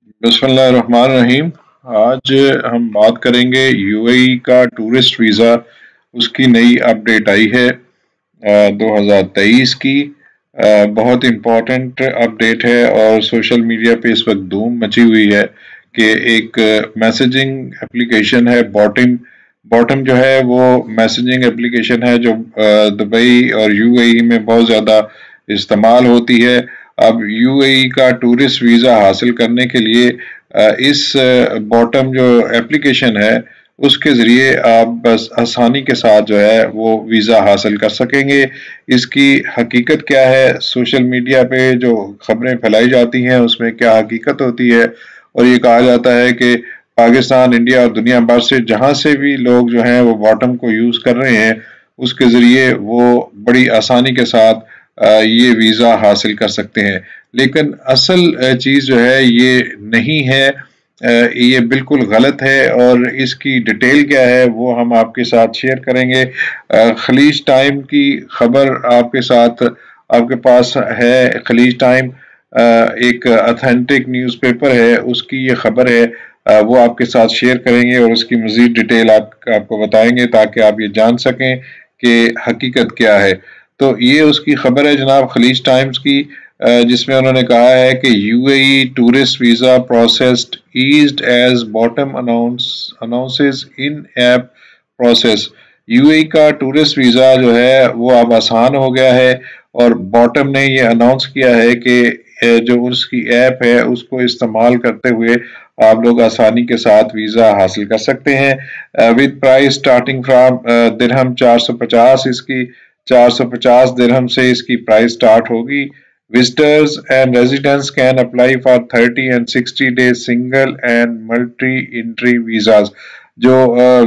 बिस्मिल्लाहिर्रहमानिर्रहीम। आज हम बात करेंगे यूएई का टूरिस्ट वीज़ा। उसकी नई अपडेट आई है 2023 की। बहुत इम्पोर्टेंट अपडेट है और सोशल मीडिया पे इस वक्त धूम मची हुई है कि एक मैसेजिंग एप्लीकेशन है बॉटम। बॉटम जो है वो मैसेजिंग एप्लीकेशन है जो दुबई और यूएई में बहुत ज़्यादा इस्तेमाल होती है। अब यूएई का टूरिस्ट वीज़ा हासिल करने के लिए इस बॉटम जो एप्लीकेशन है उसके ज़रिए आप बस आसानी के साथ जो है वो वीज़ा हासिल कर सकेंगे। इसकी हकीकत क्या है, सोशल मीडिया पे जो खबरें फैलाई जाती हैं उसमें क्या हकीकत होती है, और ये कहा जाता है कि पाकिस्तान, इंडिया और दुनिया भर से जहाँ से भी लोग जो हैं वो बॉटम को यूज़ कर रहे हैं उसके ज़रिए वो बड़ी आसानी के साथ ये वीज़ा हासिल कर सकते हैं। लेकिन असल चीज़ जो है ये नहीं है, ये बिल्कुल गलत है और इसकी डिटेल क्या है वो हम आपके साथ शेयर करेंगे। खलीज टाइम की खबर आपके साथ आपके पास है। खलीज टाइम एक ऑथेंटिक न्यूज़पेपर है, उसकी ये खबर है। वो आपके साथ शेयर करेंगे और उसकी मज़ीद डिटेल आपको बताएंगे ताकि आप ये जान सकें कि हकीकत क्या है। तो ये उसकी खबर है जनाब खलीज टाइम्स की, जिसमें उन्होंने कहा है कि UAE tourist visa processed eased as Botim announces in app process. UAE का टूरिस्ट वीज़ा जो है वो अब आसान हो गया है और बॉटम ने ये अनाउंस किया है कि जो उसकी ऐप है उसको इस्तेमाल करते हुए आप लोग आसानी के साथ वीज़ा हासिल कर सकते हैं। विद प्राइस स्टार्टिंग फ्राम दिरहम 450, इसकी 450 दिरहम से इसकी प्राइस स्टार्ट होगी। Visitors and residents can apply for 30 and 60 days single and multi-entry visas। जो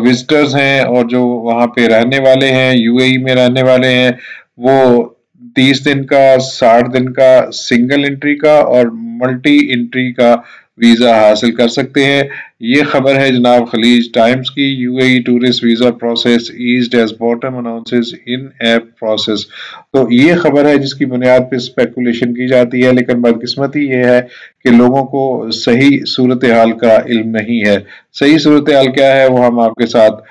विजिटर्स हैं और जो वहाँ पे रहने वाले हैं, यूएई में रहने वाले हैं, वो 30 दिन का, 60 दिन का सिंगल एंट्री का और मल्टी एंट्री का वीज़ा हासिल कर सकते हैं। ये खबर है जनाब खलीज टाइम्स की। UAE tourist visa process eased as Botim announces in app process. तो ये खबर है जिसकी बुनियाद पर स्पेकुलेशन की जाती है, लेकिन बदकिस्मती ये है कि लोगों को सही सूरत हाल का इल्म नहीं है। सही सूरत हाल क्या है वो हम आपके साथ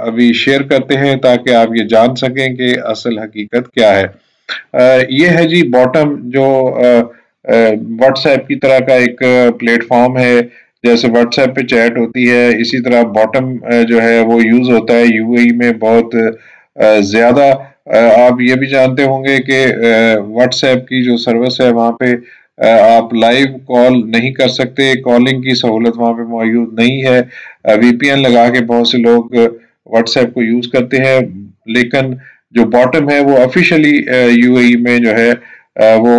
अभी शेयर करते हैं ताकि आप ये जान सकें कि असल हकीकत क्या है। ये है जी बॉटम, जो व्हाट्सएप की तरह का एक प्लेटफॉर्म है। जैसे व्हाट्सएप पे चैट होती है इसी तरह बॉटम जो है वो यूज़ होता है यूएई में बहुत ज़्यादा। आप ये भी जानते होंगे कि व्हाट्सएप की जो सर्विस है वहाँ पे आप लाइव कॉल नहीं कर सकते, कॉलिंग की सहूलत वहाँ पे मौजूद नहीं है। वीपीएन लगा के बहुत से लोग व्हाट्सएप को यूज़ करते हैं, लेकिन जो बॉटम है वो ऑफिशियली यूएई में जो है वो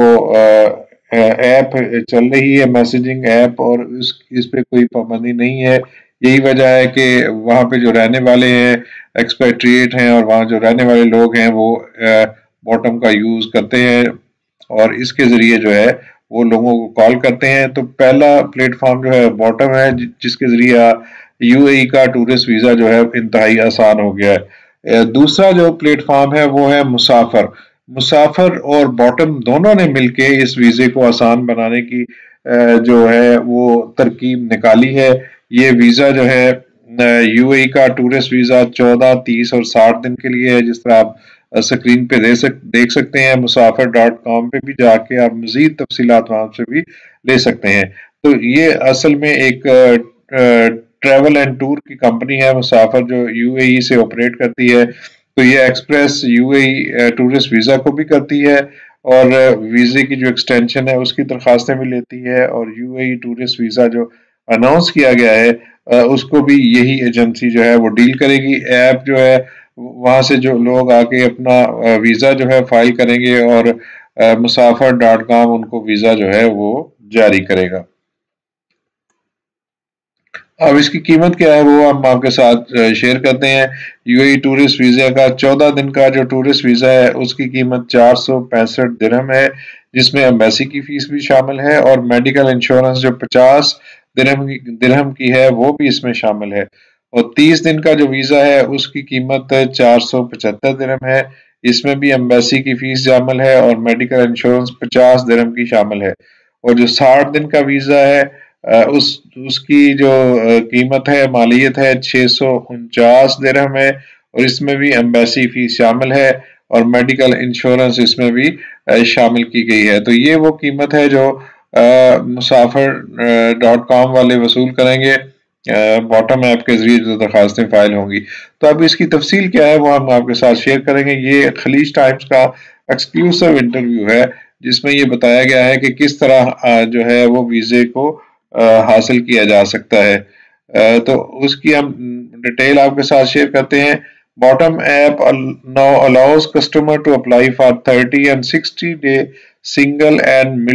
ऐप चल रही है, मैसेजिंग ऐप, और इस पे कोई पाबंदी नहीं है। यही वजह है कि वहाँ पे जो रहने वाले हैं एक्सपेट्रिएट हैं और वहाँ जो रहने वाले लोग हैं वो बॉटम का यूज़ करते हैं और इसके ज़रिए जो है वो लोगों को कॉल करते हैं। तो पहला प्लेटफॉर्म जो है बॉटम है जिसके ज़रिए यूएई का टूरिस्ट वीज़ा जो है इंतहाई आसान हो गया है। दूसरा जो प्लेटफॉर्म है वो है मुसाफर। मुसाफर और बॉटम दोनों ने मिलके इस वीज़े को आसान बनाने की जो है वो तरकीब निकाली है। ये वीज़ा जो है यूएई का टूरिस्ट वीज़ा 14, 30 और 60 दिन के लिए है, जिस तरह आप स्क्रीन पे देख सकते हैं। मुसाफिर.com पे भी जाके आप मज़ीद तफसीलात वहाँ से भी ले सकते हैं। तो ये असल में एक ट्रैवल एंड टूर की कंपनी है मुसाफिर, जो यूएई से ऑपरेट करती है। तो ये एक्सप्रेस यूएई टूरिस्ट वीज़ा को भी करती है और वीज़े की जो एक्सटेंशन है उसकी दरख्वास्तें भी लेती है, और यूएई टूरिस्ट वीज़ा जो अनाउंस किया गया है उसको भी यही एजेंसी जो है वो डील करेगी। ऐप जो है वहाँ से जो लोग आके अपना वीज़ा जो है फाइल करेंगे और मुसाफिर.com उनको वीज़ा जो है वो जारी करेगा। अब इसकी कीमत क्या है वो हम आपके साथ शेयर करते हैं। यूएई टूरिस्ट वीज़ा का 14 दिन का जो टूरिस्ट वीज़ा है उसकी कीमत 465 दिरहम है, जिसमें एम्बेसी की फीस भी शामिल है और मेडिकल इंश्योरेंस जो 50 दिरहम की है वो भी इसमें शामिल है। और 30 दिन का जो वीज़ा है उसकी कीमत 475 दिरहम है, इसमें भी एम्बेसी की फीस शामिल है और मेडिकल इंश्योरेंस 50 दिरहम की शामिल है। और जो 60 दिन का वीज़ा है उसकी जो कीमत है, मालियत है 649 दिरहम है, और इसमें भी एम्बेसी फीस शामिल है और मेडिकल इंश्योरेंस इसमें भी शामिल की गई है। तो ये वो कीमत है जो मुसाफिर.com वाले वसूल करेंगे बॉटम ऐप के जरिए जो दरखास्तें फाइल होंगी। तो अब इसकी तफसील क्या है वो हम आपके साथ शेयर करेंगे। ये खलीज टाइम्स का एक्सक्लूसिव इंटरव्यू है जिसमें ये बताया गया है कि किस तरह जो है वो वीज़े को हासिल किया जा सकता है। तो उसकी हम डिटेल आपके साथ शेयर करते हैं। Bottom app now allows customer to apply for 30 and 60-day single and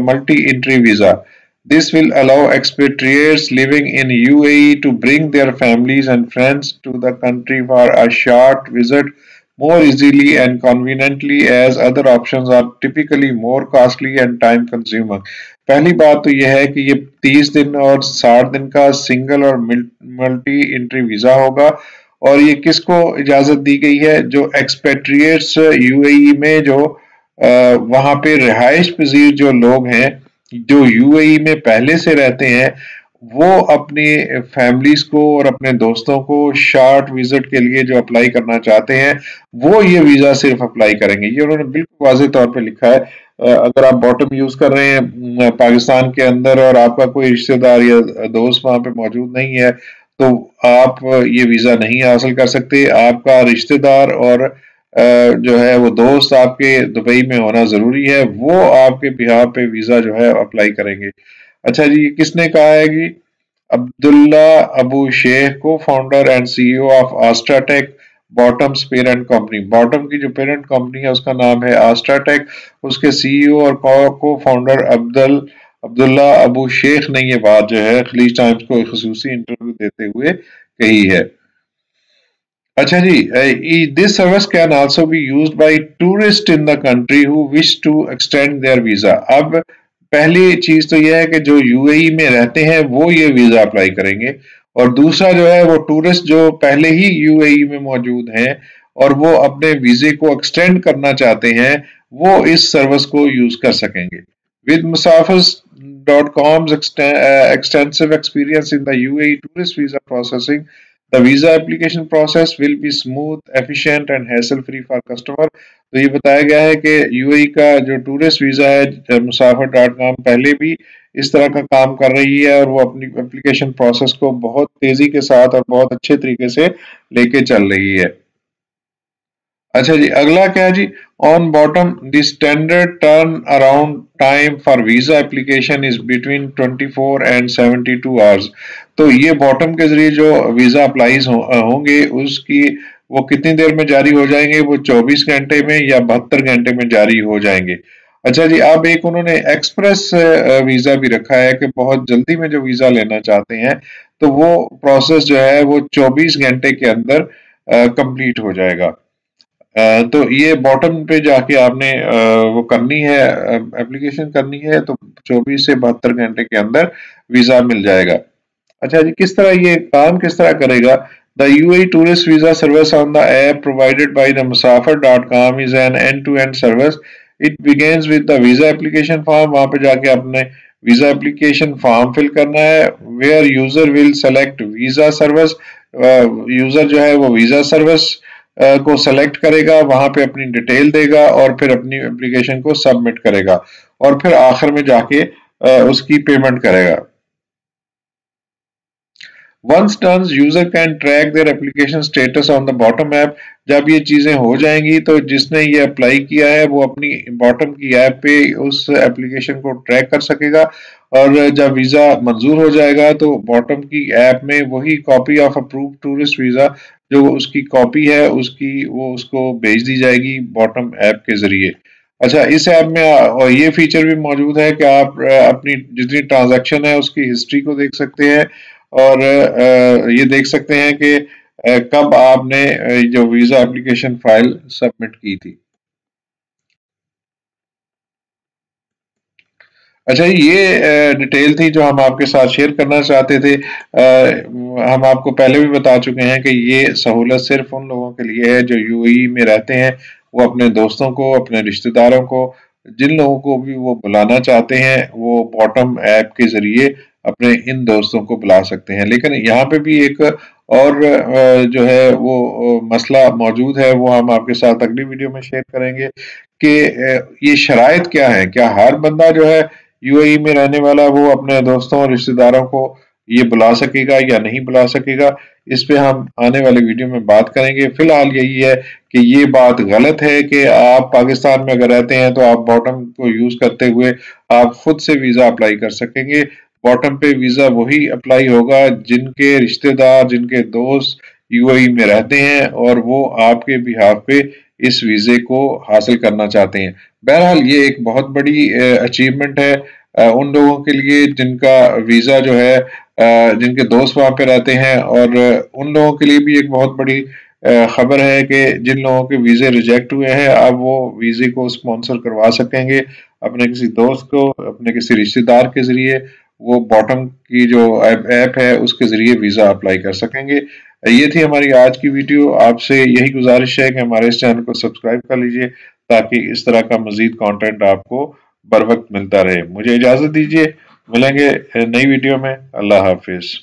multi-entry visa. This will allow expatriates living in UAE to bring their families and friends to the country for a short visit more easily and conveniently, as other options are typically more costly and time consuming. पहली बात तो यह है कि ये 30 दिन और 60 दिन का सिंगल और मल्टी एंट्री वीज़ा होगा, और ये किसको इजाज़त दी गई है? जो एक्सपेट्रिएट्स यूएई में जो वहाँ पे रिहाइश पजीर जो लोग हैं जो यूएई में पहले से रहते हैं, वो अपनी फैमिलीज को और अपने दोस्तों को शॉर्ट विजिट के लिए जो अप्लाई करना चाहते हैं वो ये वीज़ा सिर्फ अप्लाई करेंगे। ये उन्होंने बिल्कुल वाज़ेह तौर पे लिखा है। अगर आप बॉटम यूज़ कर रहे हैं पाकिस्तान के अंदर और आपका कोई रिश्तेदार या दोस्त वहाँ पे मौजूद नहीं है, तो आप ये वीज़ा नहीं हासिल कर सकते। आपका रिश्तेदार और जो है वो दोस्त आपके दुबई में होना ज़रूरी है, वो आपके बिहाफ पे वीज़ा जो है अप्लाई करेंगे। अच्छा जी, किसने कहा है कि अब्दुल्ला अबू शेख को founder and CEO of Astratech Botim's parent company. Botim की जो पेरेंट कंपनी है उसका नाम है आस्ट्राटेक। उसके सीईओ और को फाउंडर अब्दुल्ला अबू शेख ने ये बात जो है खलीज टाइम्स को एक खसूसी इंटरव्यू देते हुए कही है। अच्छा जी, this service can also be used by tourist in the country who wish to extend their visa. अब पहली चीज तो यह है कि जो यूएई में रहते हैं वो ये वीजा अप्लाई करेंगे, और दूसरा जो है वो टूरिस्ट जो पहले ही यूएई में मौजूद हैं और वो अपने वीजे को एक्सटेंड करना चाहते हैं, वो इस सर्विस को यूज कर सकेंगे। विद मुसाफिर.com's extensive experience in the UAE tourist visa processing, the visa application process will be smooth, efficient and hassle-free for customer। तो ये बताया गया है कि यूएई का जो टूरिस्ट वीज़ा है मुसाफिर.com पहले भी इस तरह का काम कर रही है और वो अपनी एप्लीकेशन प्रोसेस को बहुत तेज़ी के साथ और बहुत अच्छे तरीके से लेके चल रही है। अच्छा जी, अगला क्या है जी? On Botim the standard turn around time for visa application is between 24 and 72 hours. तो ये बॉटम के जरिए जो वीजा अप्लाईज होंगे उसकी वो कितनी देर में जारी हो जाएंगे? वो 24 घंटे में या 72 घंटे में जारी हो जाएंगे। अच्छा जी, अब एक उन्होंने एक्सप्रेस वीजा भी रखा है कि बहुत जल्दी में जो वीजा लेना चाहते हैं तो वो प्रोसेस जो है वो 24 घंटे के अंदर कंप्लीट हो जाएगा। तो ये बॉटम पे जाके आपने वो करनी है, एप्लीकेशन करनी है, तो 24 से 72 घंटे के अंदर वीजा मिल जाएगा। अच्छा जी, किस तरह ये काम किस तरह करेगा? The UAE tourist visa service on the app provided by the मुसाफिर.com is an end to end service. It begins with the visa application form. वहां पे जाके आपने वीजा एप्लीकेशन फॉर्म फिल करना है। Where user will select visa service. User जो है वो वीजा सर्विस को सेलेक्ट करेगा, वहां पे अपनी डिटेल देगा और फिर अपनी एप्लीकेशन को सबमिट करेगा और फिर आखिर में जाके उसकी पेमेंट करेगा। Once done, user can track their application status on the bottom app। जब ये चीजें हो जाएंगी तो जिसने ये अप्लाई किया है वो अपनी बॉटम की ऐप पे उस एप्लीकेशन को ट्रैक कर सकेगा, और जब वीजा मंजूर हो जाएगा तो बॉटम की ऐप में वही copy of approved tourist visa जो उसकी कॉपी है उसकी वो उसको भेज दी जाएगी बॉटम ऐप के जरिए। अच्छा, इस ऐप में और ये फीचर भी मौजूद है कि आप अपनी जितनी ट्रांजैक्शन है उसकी हिस्ट्री को देख सकते हैं और ये देख सकते हैं कि कब आपने जो वीजा एप्लीकेशन फाइल सबमिट की थी। अच्छा, ये डिटेल थी जो हम आपके साथ शेयर करना चाहते थे। हम आपको पहले भी बता चुके हैं कि ये सहूलत सिर्फ उन लोगों के लिए है जो यूएई में रहते हैं। वो अपने दोस्तों को, अपने रिश्तेदारों को जिन लोगों को भी वो बुलाना चाहते हैं वो बॉटम ऐप के ज़रिए अपने इन दोस्तों को बुला सकते हैं। लेकिन यहाँ पे भी एक और जो है वो मसला मौजूद है, वो हम आपके साथ अगली वीडियो में शेयर करेंगे कि ये शराइत क्या है? क्या हर बंदा जो है यूएई में रहने वाला वो अपने दोस्तों और रिश्तेदारों को ये बुला सकेगा या नहीं बुला सकेगा? इस पे हम आने वाले वीडियो में बात करेंगे। फिलहाल यही है कि ये बात गलत है कि आप पाकिस्तान में अगर रहते हैं तो आप बॉटम को यूज़ करते हुए आप खुद से वीज़ा अप्लाई कर सकेंगे। बॉटम पे वीज़ा वही अप्लाई होगा जिनके रिश्तेदार, जिनके दोस्त यूएई में रहते हैं और वो आपके बिहाफ पे इस वीज़े को हासिल करना चाहते हैं। बहरहाल ये एक बहुत बड़ी अचीवमेंट है उन लोगों के लिए जिनका वीज़ा जो है जिनके दोस्त वहाँ पे रहते हैं, और उन लोगों के लिए भी एक बहुत बड़ी खबर है कि जिन लोगों के वीज़े रिजेक्ट हुए हैं अब वो वीज़े को स्पॉन्सर करवा सकेंगे अपने किसी दोस्त को, अपने किसी रिश्तेदार के ज़रिए। वो बॉटम की जो ऐप है उसके ज़रिए वीज़ा अप्लाई कर सकेंगे। ये थी हमारी आज की वीडियो। आपसे यही गुजारिश है कि हमारे इस चैनल को सब्सक्राइब कर लीजिए ताकि इस तरह का मज़ीद कंटेंट आपको बर वक्त मिलता रहे। मुझे इजाज़त दीजिए, मिलेंगे नई वीडियो में। अल्लाह हाफिज़।